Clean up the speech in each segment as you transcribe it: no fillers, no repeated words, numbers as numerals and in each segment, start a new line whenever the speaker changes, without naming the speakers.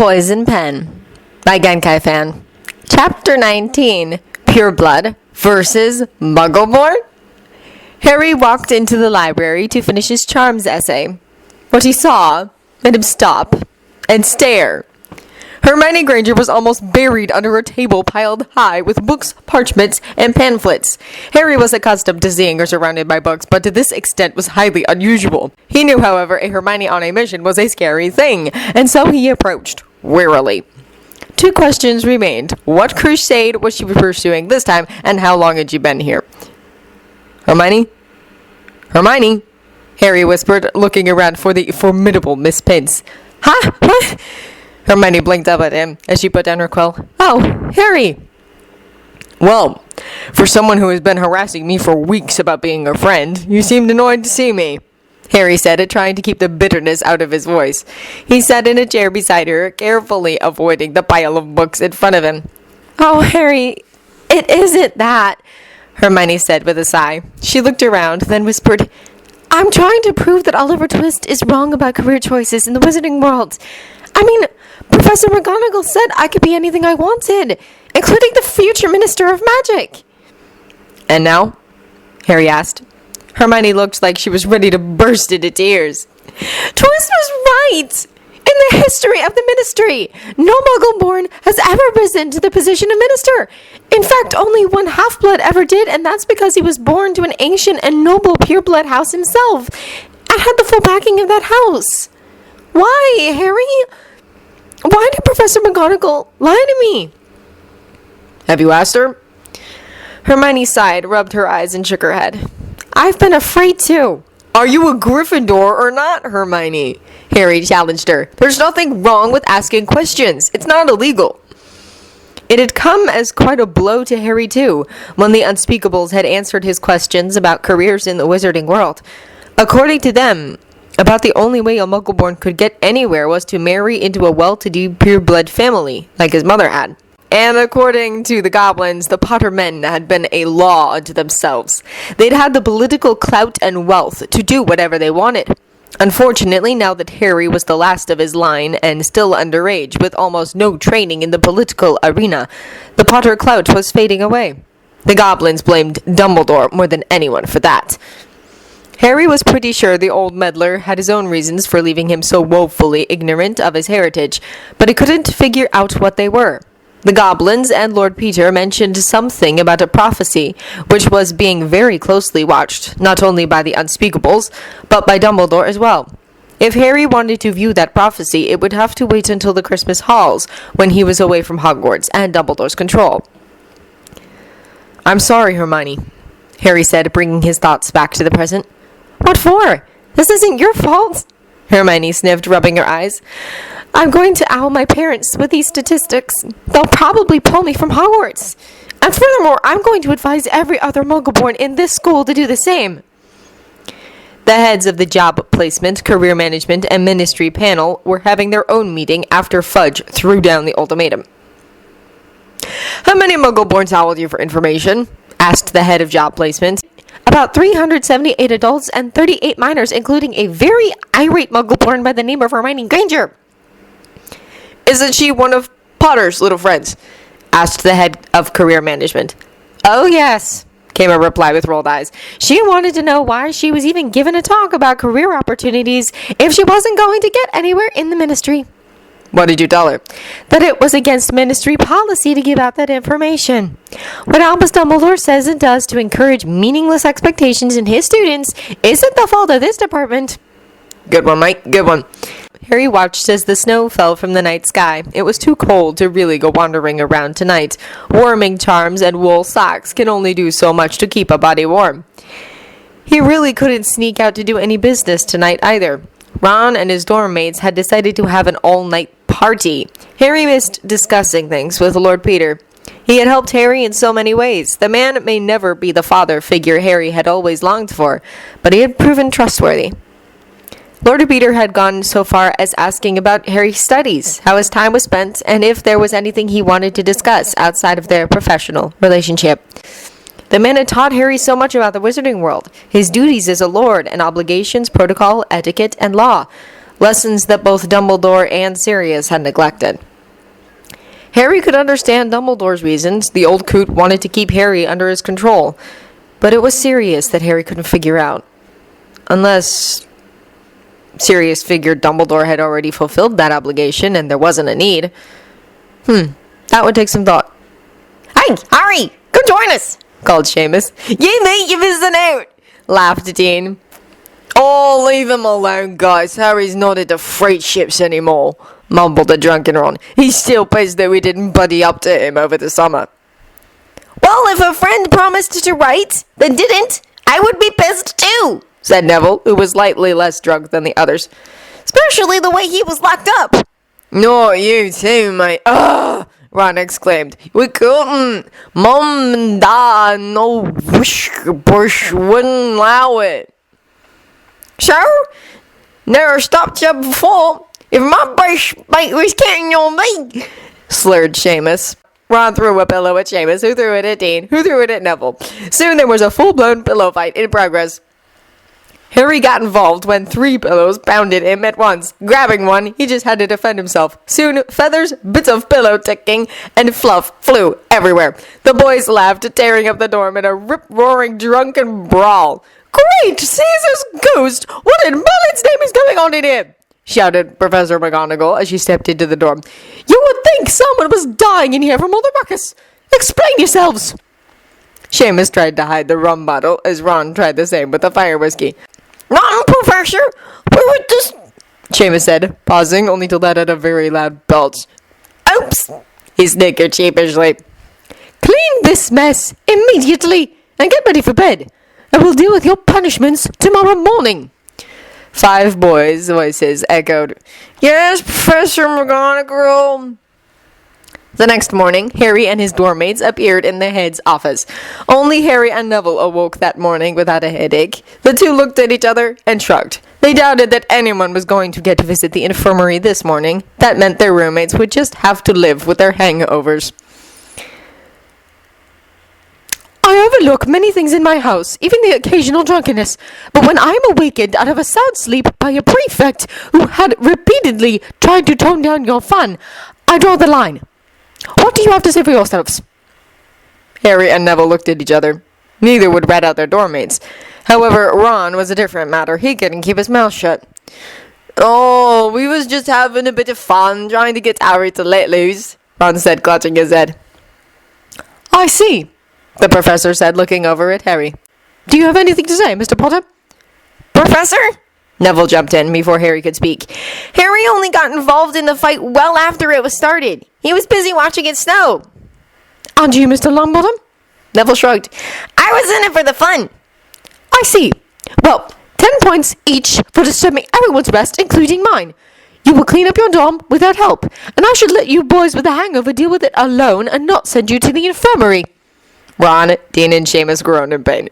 Poison Pen by Genkai Fan. Chapter 19, Pure Blood versus Muggleborn. Harry walked into the library to finish his charms essay. What he saw made him stop and stare. Hermione Granger was almost buried under a table piled high with books, parchments, and pamphlets. Harry was accustomed to seeing her surrounded by books, but to this extent was highly unusual. He knew, however, a Hermione on a mission was a scary thing, and so he approached warily. 2 questions remained. What crusade was she pursuing this time, and how long had she been here? Hermione? Hermione? Harry whispered, looking around for the formidable Miss Pince. Huh? What? Hermione blinked up at him as she put down her quill. Oh, Harry! Well, for someone who has been harassing me for weeks about being a friend, you seemed annoyed to see me, Harry said, trying to keep the bitterness out of his voice. He sat in a chair beside her, carefully avoiding the pile of books in front of him. Oh, Harry, it isn't that, Hermione said with a sigh. She looked around, then whispered, I'm trying to prove that Oliver Twist is wrong about career choices in the wizarding world. I mean, Professor McGonagall said I could be anything I wanted, including the future Minister of Magic. And now? Harry asked. Hermione looked like she was ready to burst into tears. Twist was right! In the history of the Ministry, no Muggleborn has ever risen to the position of Minister. In fact, only one half-blood ever did, and that's because he was born to an ancient and noble pure-blood house himself, and had the full backing of that house. Why, Harry? Why did Professor McGonagall lie to me? Have you asked her? Hermione sighed, rubbed her eyes, and shook her head. I've been afraid to. Are you a Gryffindor or not, Hermione? Harry challenged her. There's nothing wrong with asking questions. It's not illegal. It had come as quite a blow to Harry, too, when the Unspeakables had answered his questions about careers in the wizarding world. According to them, about the only way a Muggleborn could get anywhere was to marry into a well-to-do pure-blood family, like his mother had. And according to the goblins, the Potter men had been a law unto themselves. They'd had the political clout and wealth to do whatever they wanted. Unfortunately, now that Harry was the last of his line and still underage with almost no training in the political arena, the Potter clout was fading away. The goblins blamed Dumbledore more than anyone for that. Harry was pretty sure the old meddler had his own reasons for leaving him so woefully ignorant of his heritage, but he couldn't figure out what they were. The goblins and Lord Peter mentioned something about a prophecy, which was being very closely watched, not only by the Unspeakables, but by Dumbledore as well. If Harry wanted to view that prophecy, it would have to wait until the Christmas halls, when he was away from Hogwarts and Dumbledore's control. I'm sorry, Hermione, Harry said, bringing his thoughts back to the present. What for? This isn't your fault, Hermione sniffed, rubbing her eyes. I'm going to owl my parents with these statistics. They'll probably pull me from Hogwarts. And furthermore, I'm going to advise every other Muggleborn in this school to do the same. The heads of the job placement, career management, and ministry panel were having their own meeting after Fudge threw down the ultimatum. How many Muggleborns owled you for information? Asked the head of job placement. About 378 adults and 38 minors, including a very irate Muggleborn by the name of Hermione Granger. Isn't she one of Potter's little friends? Asked the head of career management. Oh, yes, came a reply with rolled eyes. She wanted to know why she was even given a talk about career opportunities if she wasn't going to get anywhere in the ministry. What did you tell her? That it was against ministry policy to give out that information. What Albus Dumbledore says and does to encourage meaningless expectations in his students isn't the fault of this department. Good one, Mike, good one. Harry watched as the snow fell from the night sky. It was too cold to really go wandering around tonight. Warming charms and wool socks can only do so much to keep a body warm. He really couldn't sneak out to do any business tonight either. Ron and his dorm mates had decided to have an all-night party. Harry missed discussing things with Lord Peter. He had helped Harry in so many ways. The man may never be the father figure Harry had always longed for, but he had proven trustworthy. Lord Peter had gone so far as asking about Harry's studies, how his time was spent, and if there was anything he wanted to discuss outside of their professional relationship. The man had taught Harry so much about the wizarding world, his duties as a lord, and obligations, protocol, etiquette, and law. lessons that both Dumbledore and Sirius had neglected. Harry could understand Dumbledore's reasons. The old coot wanted to keep Harry under his control, but it was Sirius that Harry couldn't figure out. Unless Sirius figured Dumbledore had already fulfilled that obligation and there wasn't a need. That would take some thought. "Hey, Harry, come join us," called Seamus. "You mate, you missing out," laughed Dean. "Oh, leave him alone, guys. Harry's not into freight ships anymore," mumbled the drunken Ron. "He's still pissed that we didn't buddy up to him over the summer." "Well, if a friend promised to write, then didn't, I would be pissed too," said Neville, who was slightly less drunk than the others. "Especially the way he was locked up." "Not you too, mate. Ugh!" Ron exclaimed. "We couldn't. Mum and Dad no bush wouldn't allow it." "So? Never stopped you before. If my bush mate was counting on me," slurred Seamus. Ron threw a pillow at Seamus, who threw it at Dean, who threw it at Neville. Soon there was a full-blown pillow fight in progress. Harry got involved when 3 pillows pounded him at once. Grabbing one, he just had to defend himself. Soon, feathers, bits of pillow ticking, and fluff flew everywhere. The boys laughed, tearing up the dorm in a rip-roaring drunken brawl. "Great Caesar's ghost! What in Merlin's name is going on in here?" shouted Professor McGonagall as she stepped into the dorm. "You would think someone was dying in here from all the ruckus. Explain yourselves." Seamus tried to hide the rum bottle as Ron tried the same with the fire whiskey. "Ron, Professor, we were just..." Seamus said, pausing only to let out a very loud belch. "Oops," he snickered sheepishly. "Clean this mess immediately and get ready for bed. I will deal with your punishments tomorrow morning." 5 boys' voices echoed, "Yes, Professor McGonagall." The next morning, Harry and his dorm mates appeared in the head's office. Only Harry and Neville awoke that morning without a headache. The two looked at each other and shrugged. They doubted that anyone was going to get to visit the infirmary this morning. That meant their roommates would just have to live with their hangovers. "I overlook many things in my house, even the occasional drunkenness. But when I am awakened out of a sound sleep by a prefect who had repeatedly tried to tone down your fun, I draw the line. What do you have to say for yourselves?" Harry and Neville looked at each other. Neither would rat out their dorm mates. However, Ron was a different matter. He couldn't keep his mouth shut. "Oh, we was just having a bit of fun, trying to get Harry to let loose," Ron said, clutching his head. "I see," the professor said, looking over at Harry. "Do you have anything to say, Mr. Potter?" "Professor?" Neville jumped in before Harry could speak. "Harry only got involved in the fight well after it was started. He was busy watching it snow." "And you, Mr. Longbottom?" Neville shrugged. "I was in it for the fun." "I see. Well, 10 points each for disturbing everyone's rest, including mine. You will clean up your dorm without help, and I should let you boys with the hangover deal with it alone and not send you to the infirmary." Ron, Dean, and Seamus groaned in pain.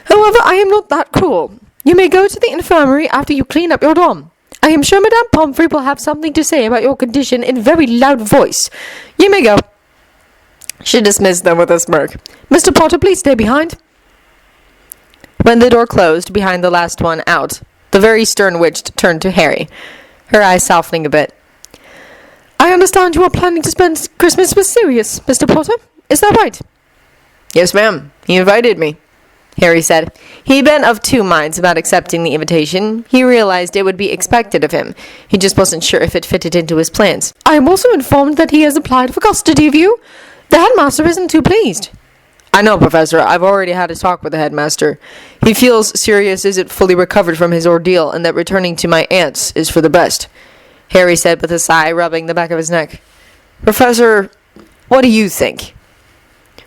"However, I am not that cruel. You may go to the infirmary after you clean up your dorm. I am sure Madame Pomfrey will have something to say about your condition in a very loud voice. You may go." She dismissed them with a smirk. "Mr. Potter, please stay behind." When the door closed behind the last one out, the very stern witch turned to Harry, her eyes softening a bit. "I understand you are planning to spend Christmas with Sirius, Mr. Potter. Is that right?" "Yes, ma'am. He invited me," Harry said. He'd been of 2 minds about accepting the invitation. He realized it would be expected of him. He just wasn't sure if it fitted into his plans. "I am also informed that he has applied for custody of you. The headmaster isn't too pleased." "I know, Professor. I've already had a talk with the headmaster. He feels Sirius isn't fully recovered from his ordeal and that returning to my aunt's is for the best," Harry said with a sigh, rubbing the back of his neck. "Professor, what do you think?"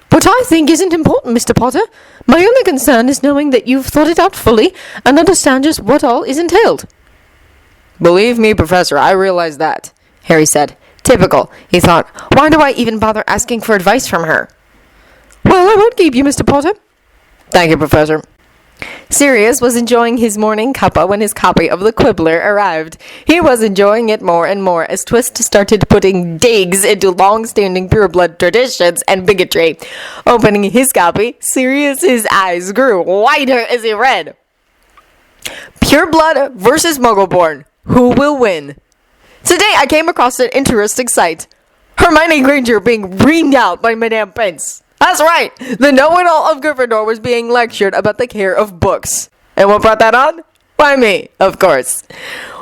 "What I think isn't important, Mr. Potter. My only concern is knowing that you've thought it out fully and understand just what all is entailed." "Believe me, Professor, I realize that," Harry said. Typical, he thought. Why do I even bother asking for advice from her? "Well, I won't keep you, Mr. Potter." "Thank you, Professor." Sirius was enjoying his morning cuppa when his copy of the Quibbler arrived. He was enjoying it more and more as Twist started putting digs into long-standing pureblood traditions and bigotry. Opening his copy, Sirius's eyes grew wider as he read. "Pureblood versus Muggleborn. who will win? Today I came across an interesting sight. Hermione Granger being reamed out by Madame Pince. That's right, the know-it-all of Gryffindor was being lectured about the care of books. And what brought that on? By me, of course.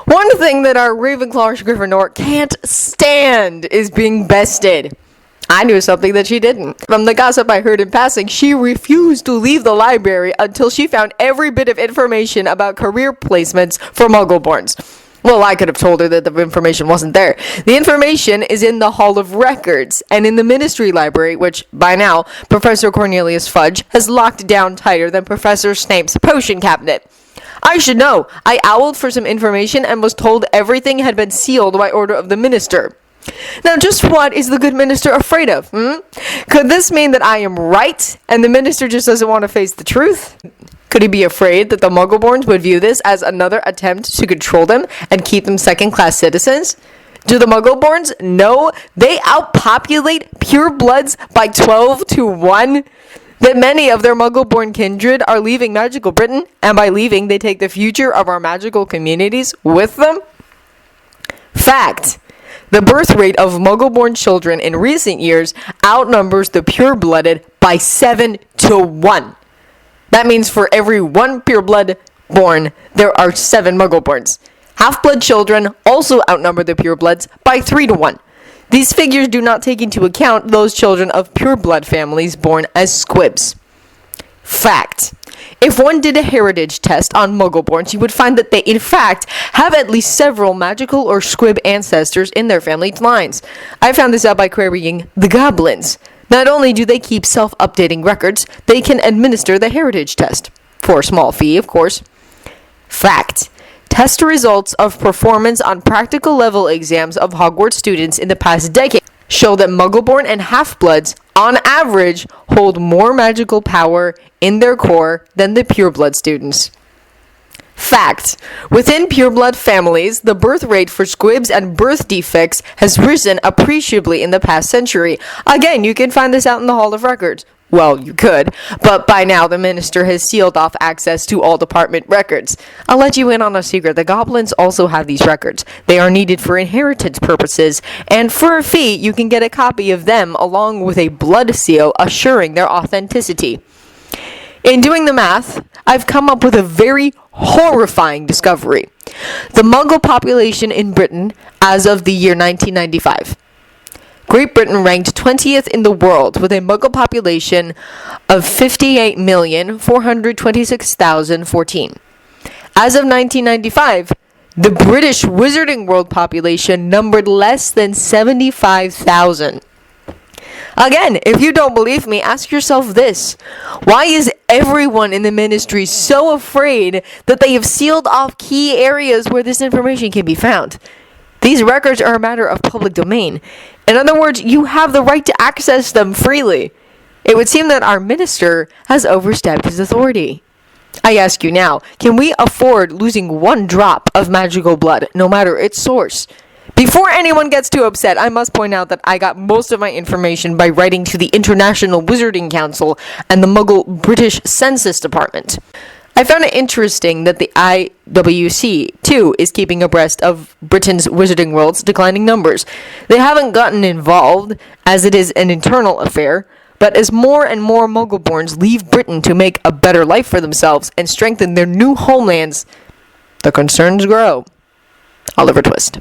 One thing that our Ravenclawish Gryffindor can't stand is being bested. I knew something that she didn't. From the gossip I heard in passing, she refused to leave the library until she found every bit of information about career placements for Muggleborns. Well, I could have told her that the information wasn't there. The information is in the Hall of Records and in the Ministry Library, which, by now, Professor Cornelius Fudge has locked down tighter than Professor Snape's potion cabinet. I should know. I owled for some information and was told everything had been sealed by order of the minister. Now, just what is the good minister afraid of? Could this mean that I am right and the minister just doesn't want to face the truth? Could he be afraid that the Muggleborns would view this as another attempt to control them and keep them second-class citizens? Do the Muggleborns know they outpopulate purebloods by 12-1? That many of their Muggleborn kindred are leaving magical Britain, and by leaving, they take the future of our magical communities with them? Fact. The birth rate of Muggleborn children in recent years outnumbers the pure-blooded by 7-1. That means for every one pureblood born, there are 7 Muggleborns. Half-blood children also outnumber the purebloods by 3-1. These figures do not take into account those children of pureblood families born as squibs. Fact. If one did a heritage test on Muggleborns, you would find that they, in fact, have at least several magical or squib ancestors in their family lines. I found this out by querying the goblins. Not only do they keep self-updating records, they can administer the heritage test. For a small fee, of course. Fact. Test results of performance on practical level exams of Hogwarts students in the past decade show that Muggleborn and Half-Bloods, on average, hold more magical power in their core than the pureblood students. Fact. Within pureblood families, the birth rate for squibs and birth defects has risen appreciably in the past century. Again, you can find this out in the Hall of Records. Well, you could, but by now the minister has sealed off access to all department records. I'll let you in on a secret. The goblins also have these records. They are needed for inheritance purposes, and for a fee, you can get a copy of them along with a blood seal assuring their authenticity. In doing the math, I've come up with a very horrifying discovery. The Muggle population in Britain as of the year 1995. Great Britain ranked 20th in the world with a Muggle population of 58,426,014. As of 1995, the British Wizarding World population numbered less than 75,000. Again, if you don't believe me, ask yourself this. Why is everyone in the ministry so afraid that they have sealed off key areas where this information can be found? These records are a matter of public domain. In other words, you have the right to access them freely. It would seem that our minister has overstepped his authority. I ask you now, can we afford losing one drop of magical blood, no matter its source? Before anyone gets too upset, I must point out that I got most of my information by writing to the International Wizarding Council and the Muggle British Census Department. I found it interesting that the IWC, too, is keeping abreast of Britain's Wizarding World's declining numbers. They haven't gotten involved, as it is an internal affair, but as more and more Muggleborns leave Britain to make a better life for themselves and strengthen their new homelands, the concerns grow. Oliver Twist.